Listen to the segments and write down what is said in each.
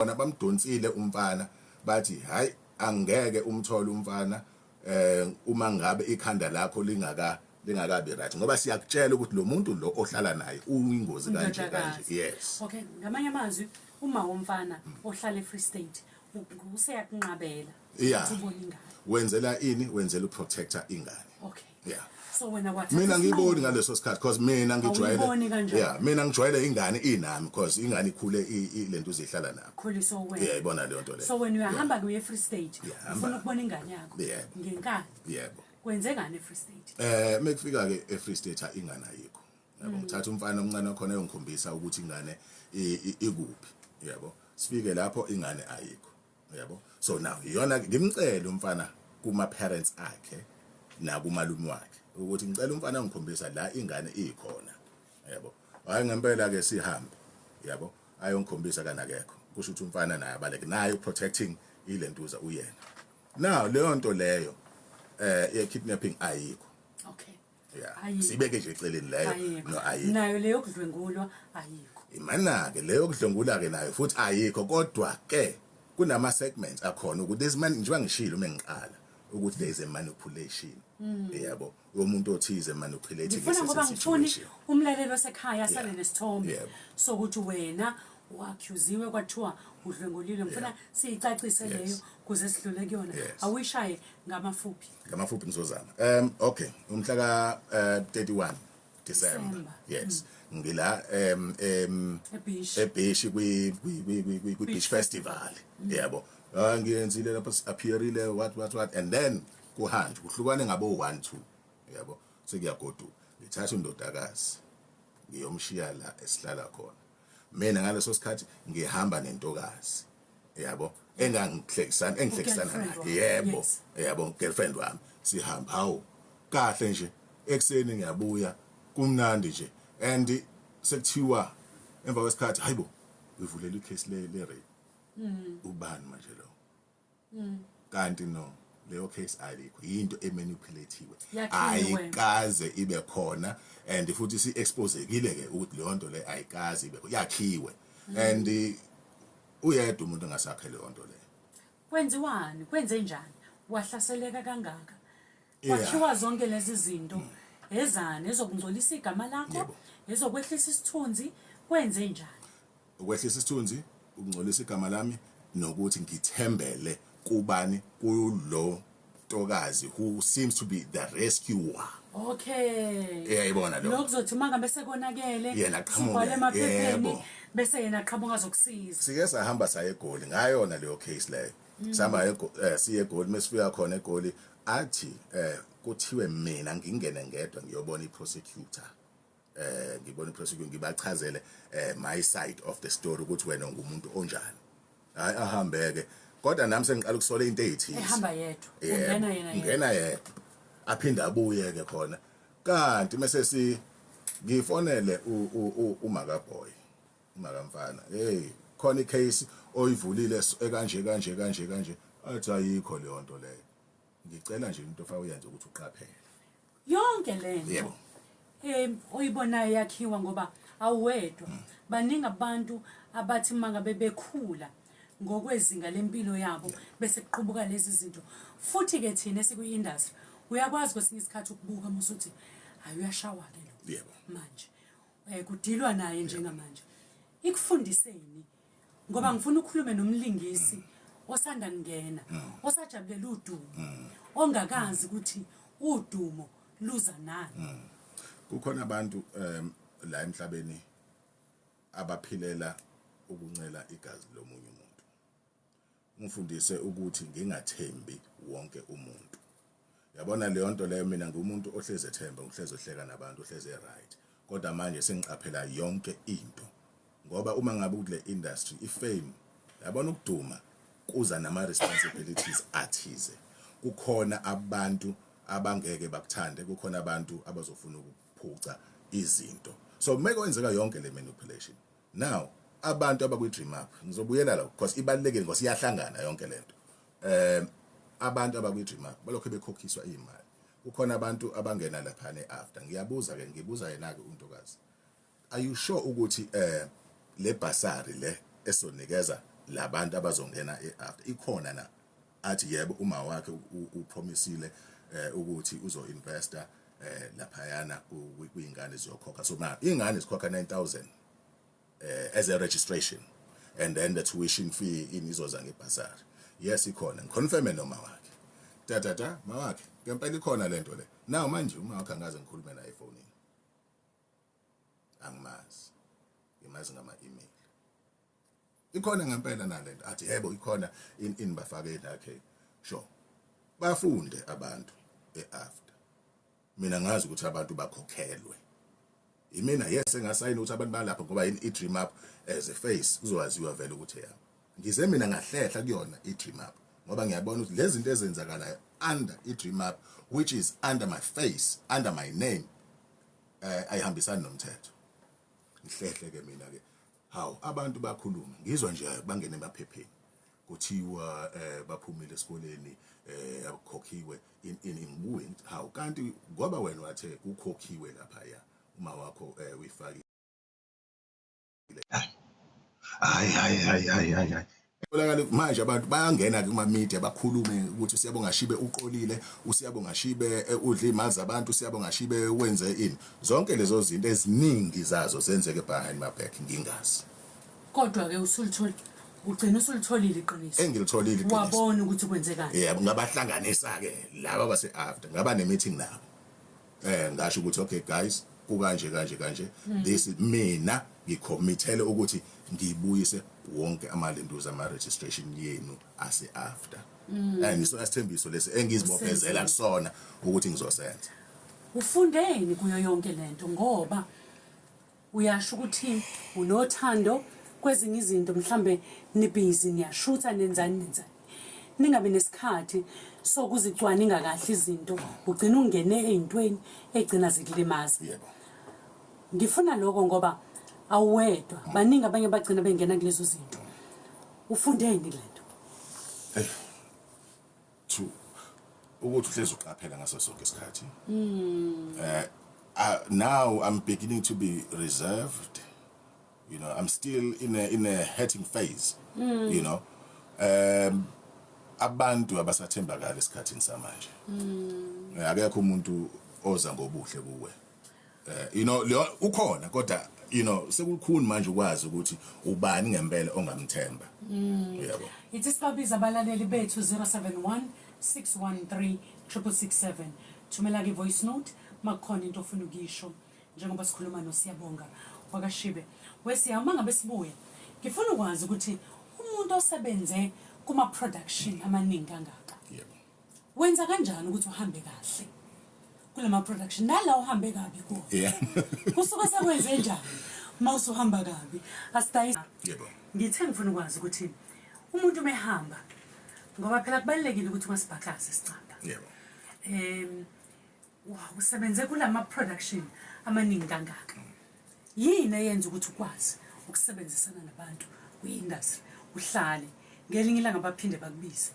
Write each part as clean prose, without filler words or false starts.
bona bamdonsile umfana bathi hayi angeke umthole umfana uma ngabe ikhanda lakho lingakabi right ngoba siyakutshela ukuthi lo muntu lo ohlala naye uyingozi kanje kanje. Yes. Okay, ngamanye amazwi uma womfana ohlala eFree State useyakunqabela ubona ingane. Wenzela ini? Wenzela uprotector ingane. Okay. Yeah. So wena wathi mina ngiboni ngaleso sikhathi because mina ngijwayele mina ngijwayele ingane inami because ingane ikhule ilento uzihlala nabo. Khuliso wena. Yeah, ibona le nto le. So when uyahamba kuye eFree State ufuna ukubona ingane yakho ngenkani. Yebo. Kwenzekani eFree State? Mekufika ke eFree State ingane ayikho. Yabo ngithatha umfana omncane wakhona uyongikhombisa ukuthi ingane ikuphi. Yabo. Sifike lapho ingane ayikho. Yabo. So now iyona ngimcela umfana kuma parents akhe na kumalume wakhe ukuthi ngicela umfana ngikhombisa la ingane ikhona. Yabo. Hayi ngempela ke sihambe. Yabo. Ayongikhombisa kanakekho. Kusho ukuthi umfana naye abaleke naye protecting ilentuza uyena. Now leyo nto leyo ye kidnapping ayikho. Okay. Yeah. Sibeke nje eceleni leyo no ayikho. Nayo leyo kudlwengulwa ayikho. Imana ke leyo kudlwengula ke nayo futhi ayikho kodwa ke kunama segments akhona ukuthi this man njengoba ngishilo mengiqala ukuthi there is a manipulation. Yabo. Umuntu othize manipulating. Ngifuna ngoba ngifuni umlalelo wasekhaya sale nesithombe sokuthi wena uaccusiwe kwathiwa udlwengulile ngifuna siyicacise leyo kuze sidlule kuyona awishaye ngamafuphi ngizozama okay umhla ka 31 December yes ngila eBhishi kwi Beach Festival yabo ngiyenzile lapho appearile what and then kuhanjwe kuhlukane ngabo 1 2 yabo sekuyagoduka ngithatha undodakazi ngiyomshiya la esihlala khona mina ngaleso sikhathi ngihamba nentokazi yabo engihlekisana naye yebo girlfriend wami sihamba hawo kahle nje ekseni ngiyabuya kumnandi nje and sekuthiwa emva kwesikhathi hayibo uvulela icase le rape ubani manje lo kanti no leyo case ayikho into emanipulatiwe ayikaze ibe khona and futhi si exposekile ke ukuthi leyo nto le ayikaze ibe yakhiwe and uyedwa umuntu ongasakhe leyo nto le kwenziwani kwenze njani wahlaseleka kangaka kwakhiwa zonke lezi zinto ezane ezokungcolisa igama lakho ezokwehlisa isithunzi kwenze njani ukwehlisa isithunzi ukungcolisa igama lami nokuthi ngithembele kubani kulo ntokazi who seems to be the rescuer. Okay. Yayibona lo. Lokuzothi mangabe sekonakele yena qhamuka emaphepeni bese yena qhamuka zokusiza. Sike sahamba saye eGoli ngayona leyo case leyo. Sihamba siye eGoli mesifika khona eGoli athi kuthiwe mina ngingene ngedwa ngiyobona iprosecutor. Ngibona iprosecutor ngibachazele my side of the story ukuthi wena ngumuntu onjani. Hayi ahambeke kodwa nami sengiqala ukusola into ezithize ehamba yedwa ungena yedwa aphinda abuye ke khona kanti mase ngifonele uMakaboy uMakamfana hey khona icase oyivulile kanje athi ayikho leyo nto leyo ngicela nje into ofa uyenze ukuthi uqaphele yonke lento oyibonayo yakhiwa ngoba awuwedwa baningi abantu abathi mangabe bekhula ngokwezinga lempilo yabo bese kuqubuka lezi zinto futhi ke thina sikuyi-industry uyakwazi kwesinye isikhathi ukubuka musuthi ayuyashawa ke lo manje kudilwa naye njengamanje ikufundiseni ngoba ngifuna ukukhuluma nomlingisi osanda kungena osajabulela udumo ongakazi ukuthi udumo luza nani kukhona abantu la emhlabeni abaphilela ukuncela igazi lomunye umuntu ngifundise ukuthi ngingathembi wonke umuntu yabona leyo nto leyo mina ngumuntu ohleze ethemba ngihleze ohleka nabantu ohleze right kodwa manje sengiqaphela yonke into ngoba uma ngabe kule industry ifame yabona ukuduma kuza nama responsibilities athize kukhona abantu abangeke bakuthande kukhona abantu abazofuna ukuphuca izinto so make wenzeka yonke le manipulation now abantu abakwi dream up ngizobuyela la because ibalekile ngoba siyahlangana yonke lento abantu abakwi dream up balokho bekhokhiswa imali kukhona abantu abangena lapha neafter ngiyabuza ke ngibuza yena ke untokazi are you sure ukuthi le basari le esonikeza labantu abazongena eafter ikhona na athi yebo uma wakhe upromisile ukuthi uzo-investa laphayana kuyingane ziyokhokha so ma ingane zikhokha 9,000 as a registration and then the tuition fee izoza ngebhasari yes ikhona ngiconfirme noma wakhe tata mawakhe ngempela ikhona lento le naw manje uma wakhe angaze ngikhulume naye efonini angimazi ngimazi ngama-email ikhona ngempela nalento athi yebo ikhona in bafake lakhe sure bafunde abantu eafter mina ngazi ukuthi abantu bakhokhelwe imina yes engasayini ukuthi abantu balapha ngoba i-dream up as a face kuzowaziwa vele ukuthi yabo ngize mina ngahlehla kuyona i-dream up ngoba ngiyabona ukuthi lezi zinto ezenzakalayo under i-dream up which is under my face under my name ayihambisani nomthetho ngihlehle ke mina ke hawu abantu bakhuluma ngizwa nje bangene emaphepheni kuthiwa baphumile esikoleni akukhokhiwe ngibuye hawu kanti ngoba wena wathe kukhokhiwe lapha ya uma wakho uyifakile hayi olakala manje abantu bayangena kuma media bakhulume ukuthi Siyabonga Shibe uqolile uSiyabonga Shibe udla imali zabantu Siyabonga Shibe wenze ini zonke lezo zinto eziningi zazo zenzeke behind my back ngingazi kodwa ke ugcina usulitholile iqiniso engilitholile iqiniso wabona ukuthi kwenzekani yebo ngabahlanganisa ke laba base after ngaba ne meeting nabo ngasho ukuthi okay guys kanje this mina ngicommittele ukuthi ngibuyise wonke amalenduza ama registration yenu ase after ngisona sithembiso lesi engizibophezela kusona ukuthi ngizosenza ufundeni kuyo yonke lento ngoba uyasho ukuthi unothando kwezinye izinto mhlambe nibhizi niyashutha nenzani ningabe nesikhathi sokuzicwaninga kahle izinto ugcina ungene ezintweni egcina zikulimaza yebo ngifuna lokho ngoba awedwa baningi abanye bagcina bengena kulezo zinto ufundeni lento ukuthi uhlezi uqaphela ngaso sonke isikhathi now I'm beginning to be reserved you know I'm still in a hurting phase you know abantu abasathembakala esikhathini samanje akekho umuntu oza ngobuhle kuwe you know ukhona kodwa you know sekukhulu manje ukwazi ukuthi ubani ngempela ongamthemba yebo ithi sibabiza abalaleli bethu 071 613 667 thumela ke voice note makukhona into ofuna ukuyisho njengoba sikhuluma noSiyabonga wakashibe wesiyama ngabe sibuye ngifuna ukwazi ukuthi umuntu osebenze kuma production amaningi kangaka yebo wenza kanjani ukuthi uhambe kahle kulama production nala uhambe kabi kuwo yeah kusuka sekwenze njani mawusuhamba kabi asidayi yebo ngithe ngifuna ukwazi ukuthi umuntu mehamba ngoba phela kubalekile ukuthi masibhakaze sicamba yebo usebenze kulama production amaningi kangaka yini eyenza ukuthi ukwazi ukusebenzisana nabantu kwi-industry uhlale ngelinye ilanga baphinde bakubize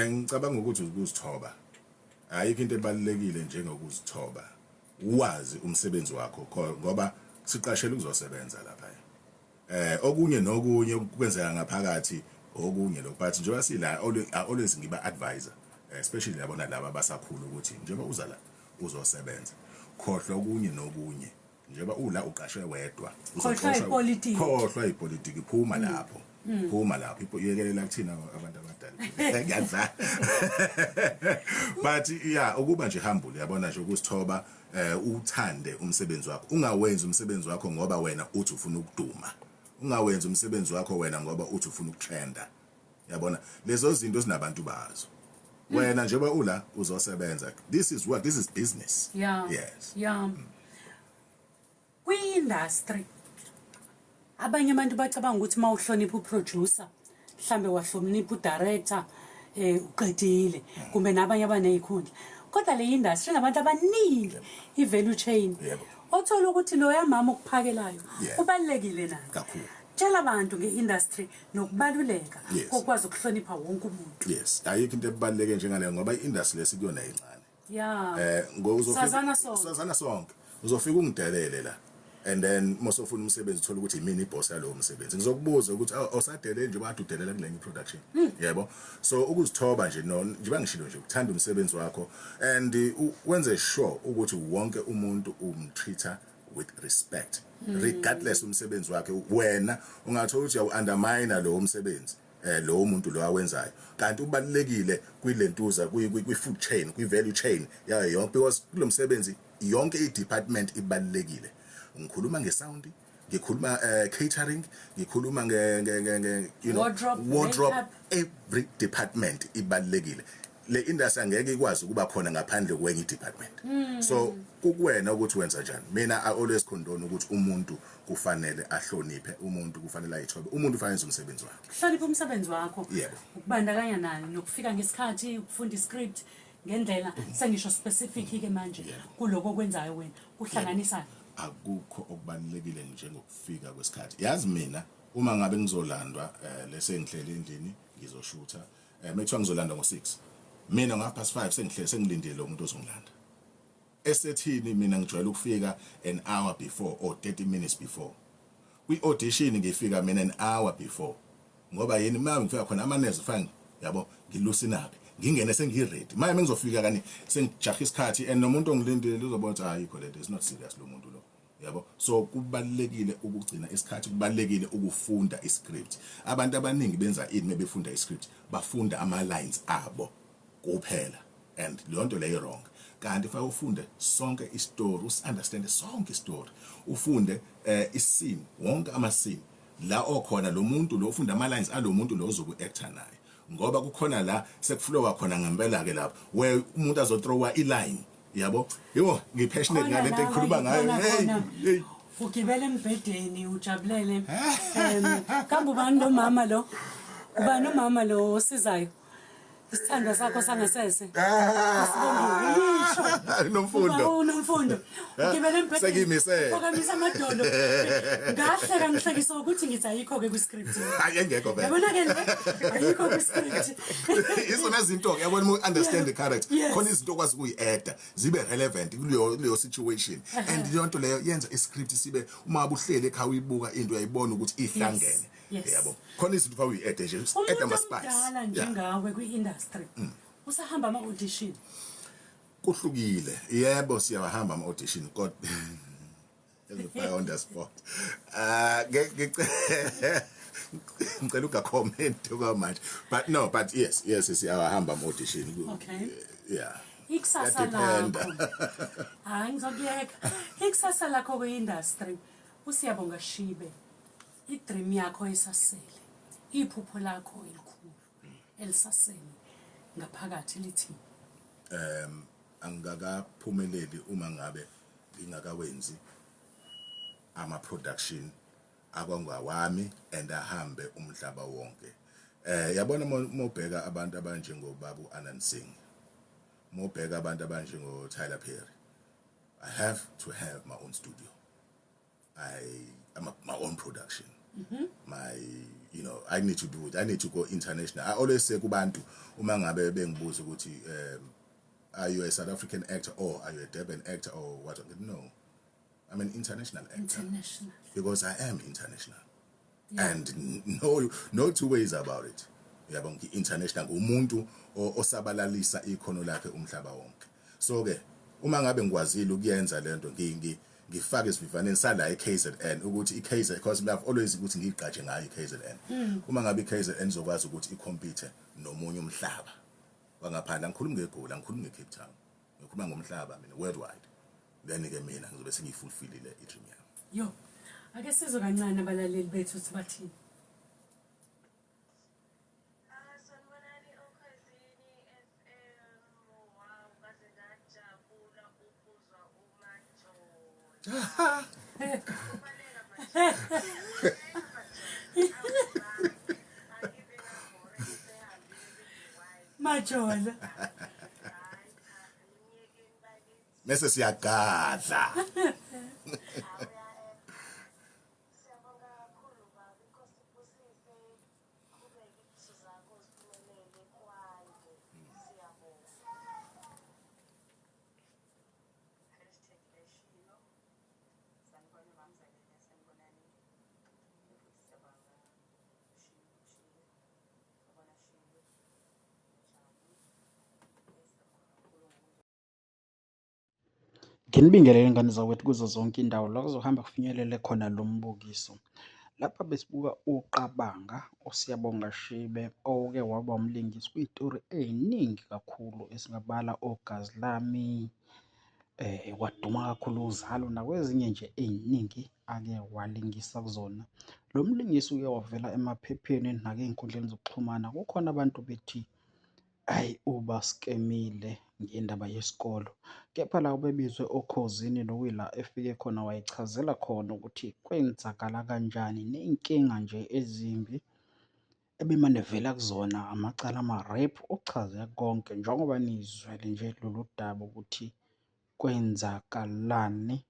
ngicabanga ukuthi ukuzithoba ayikho into ebalekile njengokuzithoba uwazi umsebenzi wakho ngoba siqashela ukuzosebenza lapha okunye nokunye kwenzeka ngaphakathi okunye lokuphathi njengoba sila always ngiba advisor especially yabona laba abasakhulu ukuthi njengoba uza la uzosebenza khohlwa okunye nokunye njengoba ula uqashwe wedwa khohlwa ipolitiki phuma lapho phuma lapho iyekelela kuthina abantu abadala ngiyadla but yeah ukuba nje humble yabona nje ukusithoba uthande umsebenzi wakho ungawenzi umsebenzi wakho ngoba wena uthi ufuna ukuduma ungawenzi umsebenzi wakho wena ngoba uthi ufuna ukutrenda yabona lezo zinto sinabantu bazo wena njengoba ula uzosebenza this is work this is business yes kwi-industry abanye abantu bacabanga ukuthi mawuhlonipha uproducer mhlambe wahlonipha udirector uqedile kumbe nabanye abanezikhundla kodwa le industry nabantu abaningi i-value chain othola ukuthi lo yamama okuphakelayo ubalekile nayo kakhulu tshela abantu ngeindustry nokubaluleka kokwazi ukuhlonipha wonke umuntu yes ayikho into ebaluleke njengaleyo ngoba i-industry lesikuyona encane ngozofika sazana sonke uzofika ungidelele la and then most often umsebenzi uthola ukuthi imini iboss yalowo msebenzi ngizokubuza ukuthi awusadele nje kade udelela kule production yebo so ukuzithoba nje njengoba ngishilo nje ukuthanda umsebenzi wakho and wenze sure ukuthi wonke umuntu umtreater with respect regardless umsebenzi wakhe wena ungathola ukuthi uyawu-undermine lo umsebenzi lo muntu lo awenzayo kanti ubalekile kwilentuza kwi-food chain kwi-value chain yayo yonke because kulo msebenzi yonke i-department ibalekile ngikhuluma ngesound ngikhuluma catering ngikhuluma you know wardrobe every department ibalekile le industry angeke ikwazi ukuba khona ngaphandle kwenye department so kukuwena ukuthi wenza njani mina I always condone ukuthi umuntu kufanele ahloniphe umuntu kufanele ayithobe umuntu ufanele umsebenzi wakhe hlonipha umsebenzi wakho yebo ukubandakanya nani nokufika ngesikhathi ukufunda iscript ngendlela sengisho specific ke manje kuloko okwenzayo wena kuhlanganisa akukho okubalekile njengokufika kwesikhathi yazi mina uma ngabe ngizolandwa lese ngihlele endlini ngizoshutha mekuthiwa ngizolandwa ngo6 mina ngapha5 sengihlele sengilindile lo muntu ozongilanda esethini mina ngijwayele ukufika an hour before or 30 minutes before kwi-audition ngifika mina an hour before ngoba yini uma ngifika khona amanezi fine yabo ngilusinabe ngingene sengiready manje ngizofika kani sengijaha isikhathi and nomuntu ongilindile uzobona ukuthi ayikho lento is not serious lo muntu lo yabo so kubalekile ukugcina isikhathi kubalekile ukufunda iscript abantu abaningi benza ini befunda iscript bafunda ama lines abo kuphela and leyo nto leyo wrong kanti fa ufunde sonke istory usunderstand sonke istory ufunde iscene wonke ama scene la okhona lo muntu lo ufunda ama lines alo muntu lo ozoku actor naye ngoba kukhona la sekuflowa khona ngempela ke lapho where umuntu azothrowa iline yabo yebo ngipassionate ngale nto ekhuluma ngayo hey ugibele embedeni ujabulele kambe ubani lo mama lo ubani umama lo osizayo isithando sakho sangasese unomfundo ugibele embedeni sekimise okamisa amadolo ngahleka ngihlekisa ukuthi ngithi ayikho ke kwi-script ayengekho vele yabona ke ayikho kwi-script izona izinto ke yabona uma understand the character khona izinto okwazi ukuyi-add zibe relevant kuleyo situation and leyo nto leyo yenza iscript sibe uma abuhlele ekhaya uyibuka into uyayibona ukuthi ihlangene yabo khona izinto fa uyi-add nje add ama spice umdala njengawe kwi-industry usahamba ama-audition kuhlukile yebo siyahamba ama-audition kodwa fire on the spot ngicela ukacomment manje but yes siyahamba ama-audition okay yeah ikusasa lakho hayi ngizokuyeka ikusasa lakho kwi-industry uSiyabonga Shibe idream yakho isasele iphupho lakho elikhulu elisasele ngaphakathi lithi angakaphumeleli uma ngabe ngingakawenzi ama production akwangawami and ahambe umhlaba wonke yabona mobheka abantu abanjengobabu Anand Singh mobheka abantu abanjengo Tyler Perry I have to have my own studio my own production I need to do it I need to go international I always say kubantu uma ngabe bengibuza ukuthi are you a South African actor or are you a Durban actor or what no I'm an international actor because I am international and no two ways about it yabo ngi-international umuntu osabalalisa ikhono lakhe umhlaba wonke so ke uma ngabe ngikwazile ukuyenza lento ngifake isivivaneni sala iKZN ukuthi iKZN because I've always ukuthi ngigqaje ngayo iKZN uma ngabe iKZN izokwazi ukuthi icompete nomunye umhlaba wangaphandle ngikhuluma ngeGoli ngikhuluma ngeCape Town ngikhuluma ngomhlaba mina worldwide then ke mina ngizobe sengifulfillile idream yami yo ake sizwe kancane abalaleli bethu ukuthi bathini Majola mase siyagadla Nginibingelele ingane zakwethu kuzo zonke indawo la kuzohamba kufinyelele khona lo mbukiso. Lapha besibuka uQabanga uSiyabonga Shibe owake waba umlingisi kuy'tori ey'ningi kakhulu esingabala oGazi Lami, waduma kakhulu uZalo nakwezinye nje ey'ningi ake walingisa kuzona. Lo mlingisi uke wavela emaphepheni nakey'nkundleni zokuxhumana. Kukhona abantu bethi hhayi ubaskemile ngendaba yesikolo. Kepha la ubebizwe Okhozini nokuyila efike khona wayichazela khona ukuthi kwenzakala kanjani ney'nkinga nje ezimbi ebemane vela kuzona amacala ama-rape, ukuchaze konke njengoba nizwele nje lolu daba ukuthi kwenzakalani.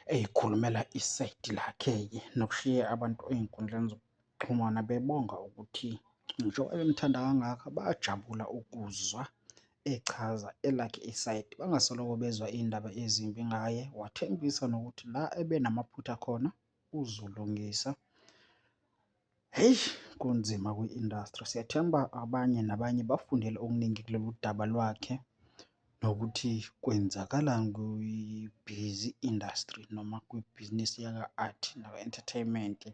Ey'khulumela isayidi lakhe-ke nokushiya abantu ey'nkundleni zokuxhumana bebonga ukuthi njengoba bemthanda kangaka bajabula ukuzwa echaza elakhe isayidi, bangasoloko bezwa iy'ndaba ezimbi ngaye. Wathembisa nokuthi la ebenamaphutha khona uzolungisa. Hheyi, kunzima kwi-industry. Siyathemba abanye nabanye bafundele okuningi kulolu daba lwakhe nokuthi kwenzakalani kwi-busy industry noma kwibhizinisi yaka-art naku-entertainment.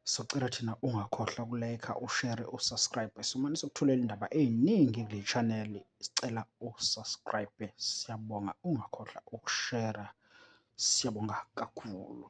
Socela thina ungakhohlwa ukulekha, ushere, usubscribe. Simane sikuthulela iy'ndaba ey'ningi kule channel. Sicela usubscribe. Siyabonga, ungakhohlwa ukushera. Siyabonga kakhulu.